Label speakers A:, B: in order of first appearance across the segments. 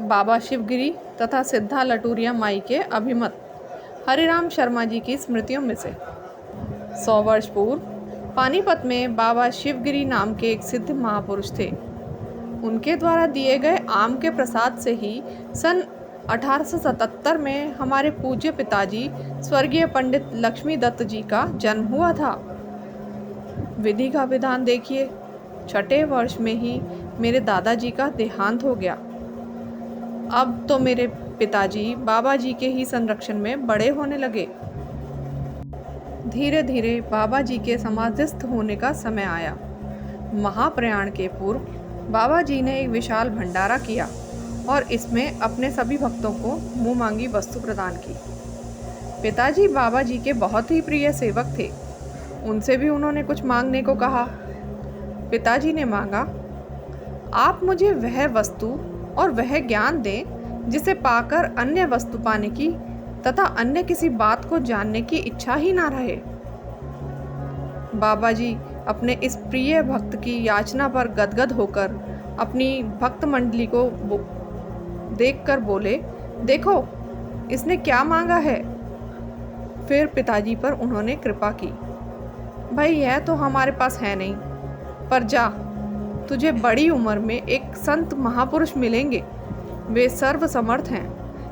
A: बाबा शिवगिरी तथा सिद्धा लटूरिया माई के अभिमत हरिराम शर्मा जी की स्मृतियों में से। 100 वर्ष पूर्व पानीपत में बाबा शिवगिरी नाम के एक सिद्ध महापुरुष थे। उनके द्वारा दिए गए आम के प्रसाद से ही सन 1877 में हमारे पूज्य पिताजी स्वर्गीय पंडित लक्ष्मी दत्त जी का जन्म हुआ था। विधि का विधान देखिए, छठे वर्ष में ही मेरे दादाजी का देहांत हो गया। अब तो मेरे पिताजी बाबा जी के ही संरक्षण में बड़े होने लगे। धीरे धीरे बाबा जी के समाधिस्थ होने का समय आया। महाप्रयाण के पूर्व बाबा जी ने एक विशाल भंडारा किया और इसमें अपने सभी भक्तों को मुंह मांगी वस्तु प्रदान की। पिताजी बाबा जी के बहुत ही प्रिय सेवक थे। उनसे भी उन्होंने कुछ मांगने को कहा। पिताजी ने मांगा, आप मुझे वह वस्तु और वह ज्ञान दें जिसे पाकर अन्य वस्तु पाने की तथा अन्य किसी बात को जानने की इच्छा ही ना रहे। बाबा जी अपने इस प्रिय भक्त की याचना पर गदगद होकर अपनी भक्त मंडली को देखकर बोले, देखो इसने क्या मांगा है। फिर पिताजी पर उन्होंने कृपा की, भाई यह तो हमारे पास है नहीं, पर जा, तुझे बड़ी उम्र में एक संत महापुरुष मिलेंगे। वे सर्व समर्थ हैं,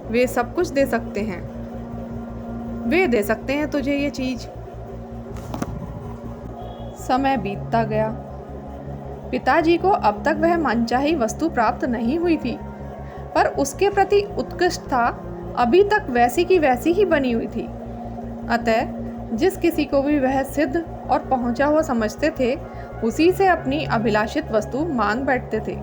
A: वे सब कुछ दे सकते हैं, वे दे सकते हैं तुझे ये चीज। समय बीतता गया। पिताजी को अब तक वह मनचाही वस्तु प्राप्त नहीं हुई थी, पर उसके प्रति उत्कृष्टता अभी तक वैसी की वैसी ही बनी हुई थी। अतः जिस किसी को भी वह सिद्ध और पहुंचा हुआ समझते थे, उसी से अपनी अभिलाषित वस्तु मांग बैठते थे।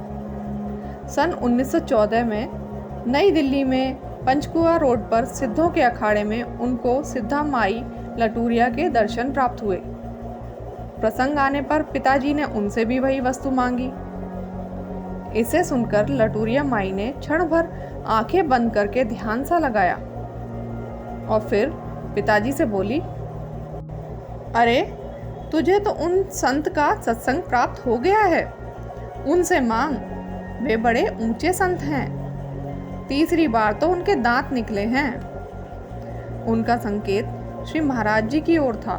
A: सन 1914 में नई दिल्ली में पंचकुआ रोड पर सिद्धों के अखाड़े में उनको सिद्धा माई लटूरिया के दर्शन प्राप्त हुए। प्रसंग आने पर पिताजी ने उनसे भी वही वस्तु मांगी। इसे सुनकर लटूरिया माई ने क्षण भर आंखें बंद करके ध्यान सा लगाया और फिर पिताजी से बोली, अरे तुझे तो उन संत का सत्संग प्राप्त हो गया है, उनसे मांग, वे बड़े ऊंचे संत हैं। तीसरी बार तो उनके दांत निकले हैं। उनका संकेत श्री महाराज जी की ओर था।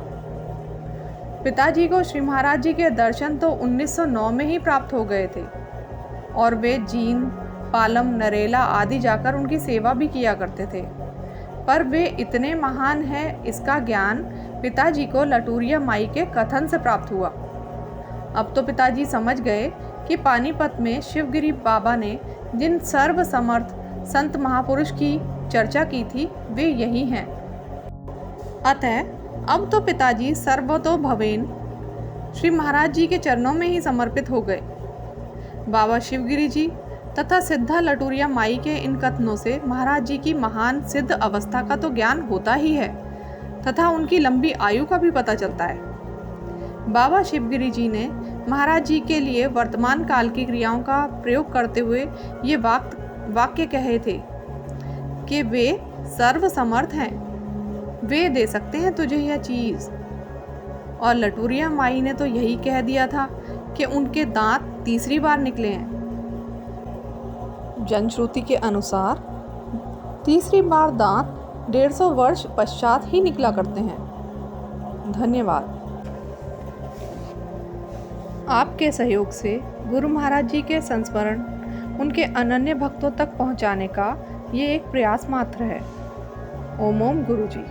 A: पिताजी को श्री महाराज जी के दर्शन तो 1909 में ही प्राप्त हो गए थे और वे जींद, पालम, नरेला आदि जाकर उनकी सेवा भी किया करते थे, पर वे इतने महान हैं इसका ज्ञान पिताजी को लटूरिया माई के कथन से प्राप्त हुआ। अब तो पिताजी समझ गए कि पानीपत में शिवगिरी बाबा ने जिन सर्व समर्थ संत महापुरुष की चर्चा की थी वे यही हैं। अतः अब तो पिताजी सर्वतोभवेन श्री महाराज जी के चरणों में ही समर्पित हो गए। बाबा शिवगिरी जी तथा सिद्धा लटूरिया माई के इन कथनों से महाराज जी की महान सिद्ध अवस्था का तो ज्ञान होता ही है तथा उनकी लंबी आयु का भी पता चलता है। बाबा शिवगिरी जी ने महाराज जी के लिए वर्तमान काल की क्रियाओं का प्रयोग करते हुए ये वाक्य कहे थे कि वे सर्व समर्थ हैं, वे दे सकते हैं तुझे यह चीज़। और लटूरिया माई ने तो यही कह दिया था कि उनके दांत तीसरी बार निकले हैं। जनश्रुति के अनुसार तीसरी बार दांत 150 वर्ष पश्चात ही निकला करते हैं। धन्यवाद। आपके सहयोग से गुरु महाराज जी के संस्मरण उनके अनन्य भक्तों तक पहुंचाने का ये एक प्रयास मात्र है। ओम ओम गुरु जी।